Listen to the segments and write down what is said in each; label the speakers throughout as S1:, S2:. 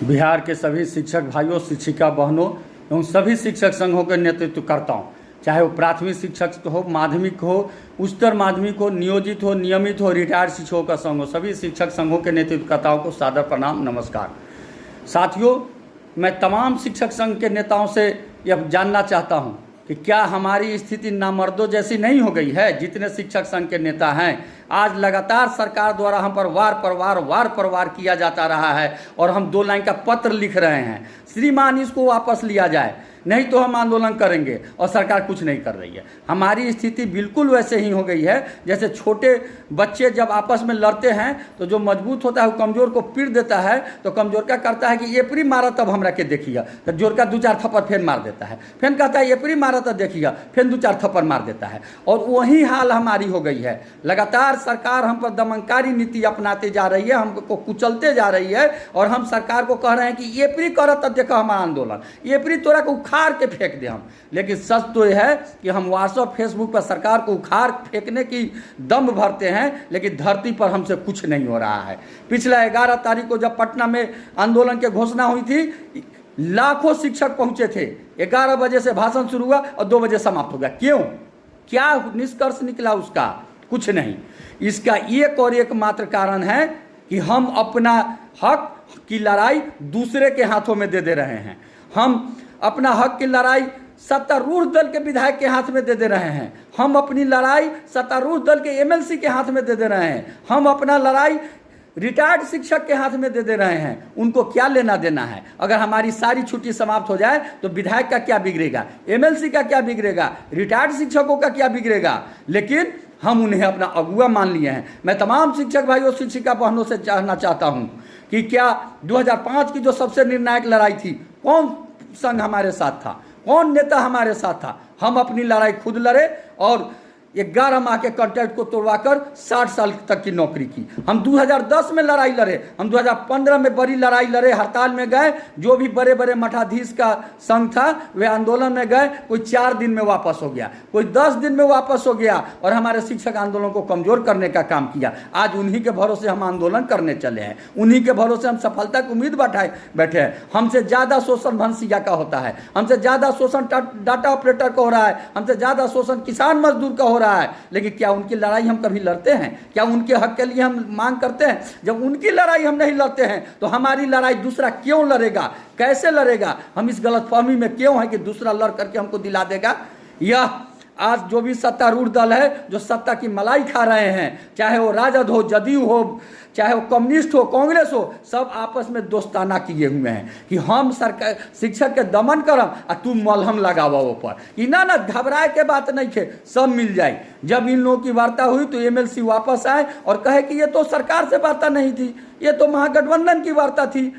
S1: बिहार के सभी शिक्षक भाइयों, शिक्षिका बहनों एवं सभी शिक्षक संघों के नेतृत्व करता हूँ, चाहे वो प्राथमिक शिक्षक हो, माध्यमिक हो, उच्चतर माध्यमिक हो, नियोजित हो, नियमित हो, रिटायर्ड शिक्षकों का संघ हो, सभी शिक्षक संघों के नेतृत्वकर्ताओं को सादर प्रणाम, नमस्कार। साथियों, मैं तमाम शिक्षक संघ के नेताओं से यह जानना चाहता हूँ कि क्या हमारी स्थिति नामर्दों जैसी नहीं हो गई है। जितने शिक्षक संघ के नेता हैं, आज लगातार सरकार द्वारा हम पर वार पर वार किया जाता रहा है और हम 2 लाइन का पत्र लिख रहे हैं, श्रीमान इसको वापस लिया जाए, नहीं तो हम आंदोलन करेंगे, और सरकार कुछ नहीं कर रही है। हमारी स्थिति बिल्कुल वैसे ही हो गई है जैसे छोटे बच्चे जब आपस में लड़ते हैं तो जो मजबूत होता है वो कमज़ोर को पीट देता है, तो कमज़ोर क्या करता है कि ये परी मारा तब हमरा के देखिए, तो जोर का 2-4 थप्पड़ फिर मार देता है, फिर कहता है ये परी मारा तब देखिए, फिर 2-4 थप्पड़ मार देता है। और वही हाल हमारी हो गई है। लगातार सरकार हम पर दमनकारी नीति अपनाते जा रही है, हमको कुचलते जा रही है, और हम सरकार को कह रहे हैं कि ये परी करो तब देखो हमारा आंदोलन, ये परी तोरा को उखाड़ के फेंक दे हम। लेकिन सच तो यह है कि हम व्हाट्सएप फेसबुक पर सरकार को उखाड़ फेंकने की दम भरते हैं, लेकिन धरती पर हमसे कुछ नहीं हो रहा है। पिछला 11 तारीख को जब पटना में आंदोलन की घोषणा हुई थी, लाखों शिक्षक पहुंचे थे। 11 बजे से भाषण शुरू हुआ और 2 बजे समाप्त हो गया। क्यों? क्या निष्कर्ष निकला उसका? कुछ नहीं। इसका एक और एकमात्र कारण है कि हम अपना हक की लड़ाई दूसरे के हाथों में दे रहे हैं। हम अपना हक की लड़ाई सत्तारूढ़ दल के विधायक के हाथ में दे रहे हैं। हम अपनी लड़ाई सत्तारूढ़ दल के एमएलसी के हाथ में दे रहे हैं। हम अपना लड़ाई रिटायर्ड शिक्षक के हाथ में दे रहे हैं। उनको क्या लेना देना है? अगर हमारी सारी छुट्टी समाप्त हो जाए तो विधायक का क्या बिगड़ेगा, एमएलसी का क्या बिगड़ेगा, रिटायर्ड शिक्षकों का क्या बिगड़ेगा? लेकिन हम उन्हें अपना अगुआ मान लिए हैं। मैं तमाम शिक्षक भाइयों, शिक्षिका बहनों से जानना चाहता हूं कि क्या 2005 की जो सबसे निर्णायक लड़ाई थी, कौन संघ हमारे साथ था, कौन नेता हमारे साथ था? हम अपनी लड़ाई खुद लड़े और 11 माह के कॉन्ट्रैक्ट को तोड़वाकर 60 साल तक की नौकरी की। हम 2010 में लड़ाई लड़े, हम 2015 में बड़ी लड़ाई लड़े, हड़ताल में गए। जो भी बड़े बड़े मठाधीश का संघ था वे आंदोलन में गए। कोई 4 दिन में वापस हो गया, कोई 10 दिन में वापस हो गया, और हमारे शिक्षक आंदोलन को कमजोर करने का काम किया। आज उन्हीं के भरोसे हम आंदोलन करने चले हैं, उन्हीं के भरोसे हम सफलता की उम्मीद बैठे हैं। हमसे ज़्यादा शोषण भंसिया का होता है, हमसे ज़्यादा शोषण डाटा ऑपरेटर का हो रहा है, हमसे ज़्यादा शोषण किसान मजदूर का हो रहा है। लेकिन क्या उनकी लड़ाई हम कभी लड़ते हैं? क्या उनके हक के लिए हम मांग करते हैं? जब उनकी लड़ाई हम नहीं लड़ते हैं तो हमारी लड़ाई दूसरा क्यों लड़ेगा, कैसे लड़ेगा? हम इस गलतफहमी में क्यों है कि दूसरा लड़ करके हमको दिला देगा? यह आज जो भी सत्तारूढ़ दल है, जो सत्ता की मलाई खा रहे हैं, चाहे वो राजद हो, जदयू हो, चाहे वो कम्युनिस्ट हो, कांग्रेस हो, सब आपस में दोस्ताना किए हुए हैं कि हम सरकार शिक्षक के दमन करम आ तू मलहम लगावा ऊपर कि ना घबराए के बात नहीं थे, सब मिल जाए। जब इन लोगों की वार्ता हुई तो एमएलसी वापस आए और कहे कि ये तो सरकार से वार्ता नहीं थी, ये तो महागठबंधन की वार्ता थी,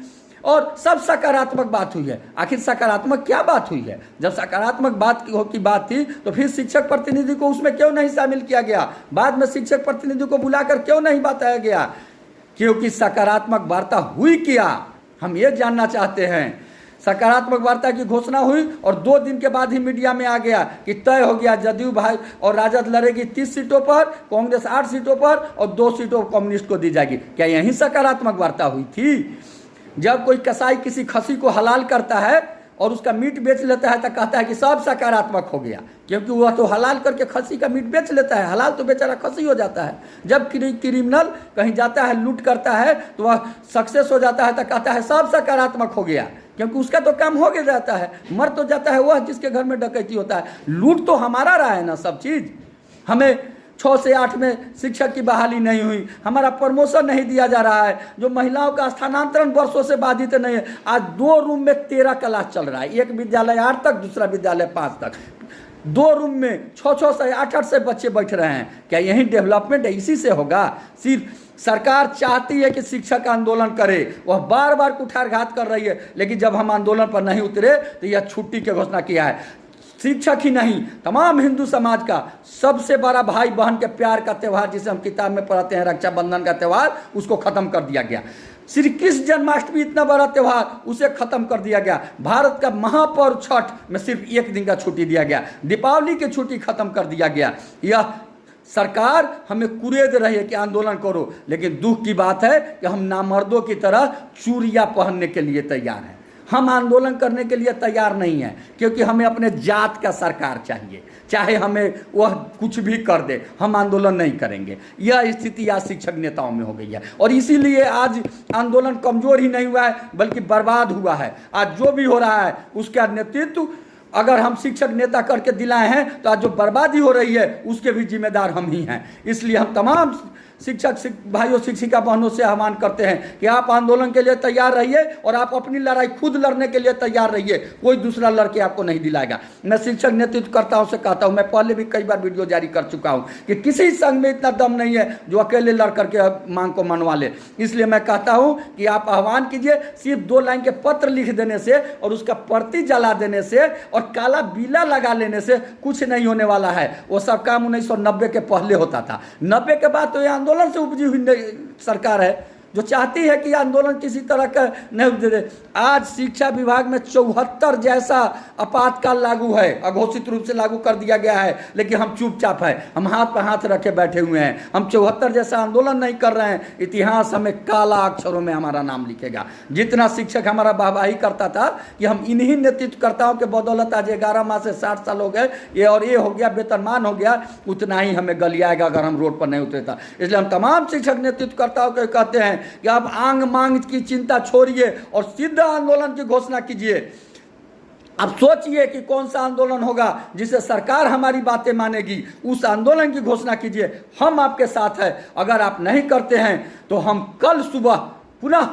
S1: और सब सकारात्मक बात हुई है। आखिर सकारात्मक क्या बात हुई है? जब सकारात्मक बात की बात थी तो फिर शिक्षक प्रतिनिधि को उसमें क्यों नहीं शामिल किया गया? बाद में शिक्षक प्रतिनिधि को बुलाकर क्यों नहीं बताया गया? क्योंकि सकारात्मक वार्ता हुई क्या, हम ये जानना चाहते हैं। सकारात्मक वार्ता की घोषणा हुई और 2 दिन के बाद ही मीडिया में आ गया कि तय हो गया, जदयू भाई और राजद लड़ेगी 30 सीटों पर, कांग्रेस 8 सीटों पर और 2 सीटों कम्युनिस्ट को दी जाएगी। क्या यही सकारात्मक वार्ता हुई थी? जब कोई कसाई किसी खसी को हलाल करता है और उसका मीट बेच लेता है तो कहता है कि सब सकारात्मक हो गया, क्योंकि वह तो हलाल करके खसी का मीट बेच लेता है, हलाल तो बेचारा खसी हो जाता है। जब क्रिमिनल कहीं जाता है, लूट करता है, तो वह सक्सेस हो जाता है तो कहता है सब सकारात्मक हो गया, क्योंकि उसका तो काम हो गया जाता है। मर तो जाता है वह जिसके घर में डकैती होता है। लूट तो हमारा रहा है ना सब चीज़। हमें 6 से 8 में शिक्षक की बहाली नहीं हुई, हमारा प्रमोशन नहीं दिया जा रहा है, जो महिलाओं का स्थानांतरण वर्षों से बाधित नहीं है। आज 2 रूम में 13 क्लास चल रहा है, एक विद्यालय 8 तक, दूसरा विद्यालय 5 तक। 2 रूम में 6 से 8 से बच्चे बैठ रहे हैं। क्या यही डेवलपमेंट है? इसी से होगा? सिर्फ सरकार चाहती है कि शिक्षक आंदोलन करे, वह बार बार कुठारघात कर रही है, लेकिन जब हम आंदोलन पर नहीं उतरे तो यह छुट्टी की घोषणा किया है। शिक्षक ही नहीं, तमाम हिंदू समाज का सबसे बड़ा भाई बहन के प्यार का त्यौहार, जिसे हम किताब में पढ़ते हैं रक्षाबंधन का त्यौहार, उसको खत्म कर दिया गया। श्री कृष्ण जन्माष्टमी इतना बड़ा त्यौहार, उसे खत्म कर दिया गया। भारत का महापर्व छठ में सिर्फ 1 दिन का छुट्टी दिया गया। दीपावली की छुट्टी खत्म कर दिया गया। यह सरकार हमें कुरेद रही है कि आंदोलन करो, लेकिन दुख की बात है कि हम नामर्दों की तरह चूड़ियाँ पहनने के लिए तैयार हैं। हम आंदोलन करने के लिए तैयार नहीं हैं, क्योंकि हमें अपने जात का सरकार चाहिए। चाहे हमें वह कुछ भी कर दे, हम आंदोलन नहीं करेंगे। यह स्थिति आज शिक्षक नेताओं में हो गई है, और इसीलिए आज आंदोलन कमजोर ही नहीं हुआ है बल्कि बर्बाद हुआ है। आज जो भी हो रहा है उसका नेतृत्व अगर हम शिक्षक नेता करके दिलाए हैं, तो आज जो बर्बादी हो रही है उसके भी जिम्मेदार हम ही हैं। इसलिए हम तमाम शिक्षक भाइयों शिक्षिका बहनों से आह्वान करते हैं कि आप आंदोलन के लिए तैयार रहिए, और आप अपनी लड़ाई खुद लड़ने के लिए तैयार रहिए। कोई दूसरा लड़के आपको नहीं दिलाएगा। मैं शिक्षक नेतृत्वकर्ताओं से कहता हूं, मैं पहले भी कई बार वीडियो जारी कर चुका हूं कि किसी संघ में इतना दम नहीं है जो अकेले लड़ करके मांग को मनवा ले। इसलिए मैं कहता हूं कि आप आह्वान कीजिए। सिर्फ 2 लाइन के पत्र लिख देने से और उसका प्रति जला देने से और काला बीला लगा लेने से कुछ नहीं होने वाला है। वो सब काम 1990 के पहले होता था। 90 के बाद तो ये आंदोलन से उपजी हुई सरकार है जो चाहती है कि आंदोलन किसी तरह का नहीं दे दे। आज शिक्षा विभाग में 74 जैसा आपातकाल लागू है, अघोषित रूप से लागू कर दिया गया है, लेकिन हम चुपचाप है, हम हाथ पर हाथ रखे बैठे हुए हैं। हम 74 जैसा आंदोलन नहीं कर रहे हैं। इतिहास हमें काला अक्षरों में हमारा नाम लिखेगा। जितना शिक्षक हमारा वाहवाही करता था कि हम इन्हीं नेतृत्वकर्ताओं के बदौलत आज 11 माह से 60 साल हो गए, ये और ये हो गया, वेतनमान हो गया, उतना ही हमें गलियाएगा अगर हम रोड पर नहीं उतरता। इसलिए हम तमाम शिक्षक नेतृत्वकर्ताओं को कहते हैं कि आप आंग मांग की चिंता छोड़िए और सीधा आंदोलन की घोषणा कीजिए। आप सोचिए कि कौन सा आंदोलन होगा जिसे सरकार हमारी बातें मानेगी, उस आंदोलन की घोषणा कीजिए। हम आपके साथ हैं। अगर आप नहीं करते हैं तो हम कल सुबह पुनः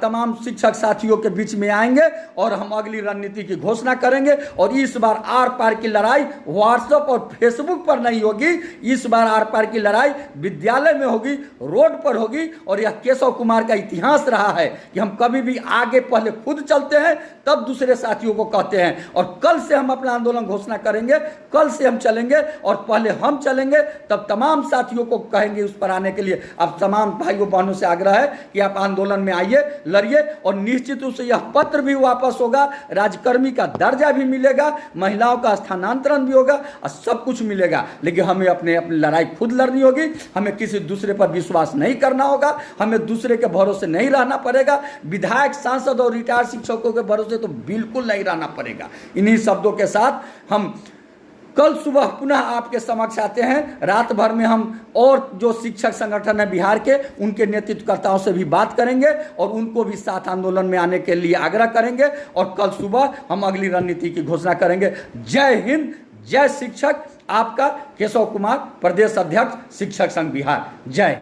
S1: तमाम शिक्षक साथियों के बीच में आएंगे और हम अगली रणनीति की घोषणा करेंगे। और इस बार आर पार की लड़ाई व्हाट्सएप और फेसबुक पर नहीं होगी। इस बार आर पार की लड़ाई विद्यालय में होगी, रोड पर होगी। और यह केशव कुमार का इतिहास रहा है कि हम कभी भी आगे पहले खुद चलते हैं, तब दूसरे साथियों को कहते हैं। और कल से हम अपना आंदोलन घोषणा करेंगे, कल से हम चलेंगे और पहले हम चलेंगे, तब तमाम साथियों को कहेंगे उस पर आने के लिए। अब तमाम भाइयों बहनों से आग्रह है कि आप आंदोलन में आइए, लड़िए, और निश्चित रूप से यह पत्र भी वापस होगा, राजकर्मी का दर्जा भी मिलेगा, महिलाओं का स्थानांतरण भी होगा और सब कुछ मिलेगा। लेकिन हमें अपनी लड़ाई खुद लड़नी होगी। हमें किसी दूसरे पर विश्वास नहीं करना होगा, हमें दूसरे के भरोसे नहीं रहना पड़ेगा। विधायक, सांसद और रिटायर्ड शिक्षकों के भरोसे तो बिल्कुल नहीं रहना पड़ेगा। इन्हीं शब्दों के साथ हम कल सुबह पुनः आपके समक्ष आते हैं। रात भर में हम और जो शिक्षक संगठन है बिहार के, उनके नेतृत्वकर्ताओं से भी बात करेंगे और उनको भी साथ आंदोलन में आने के लिए आग्रह करेंगे। और कल सुबह हम अगली रणनीति की घोषणा करेंगे। जय हिंद, जय शिक्षक। आपका केशव कुमार, प्रदेश अध्यक्ष शिक्षक संघ बिहार। जय।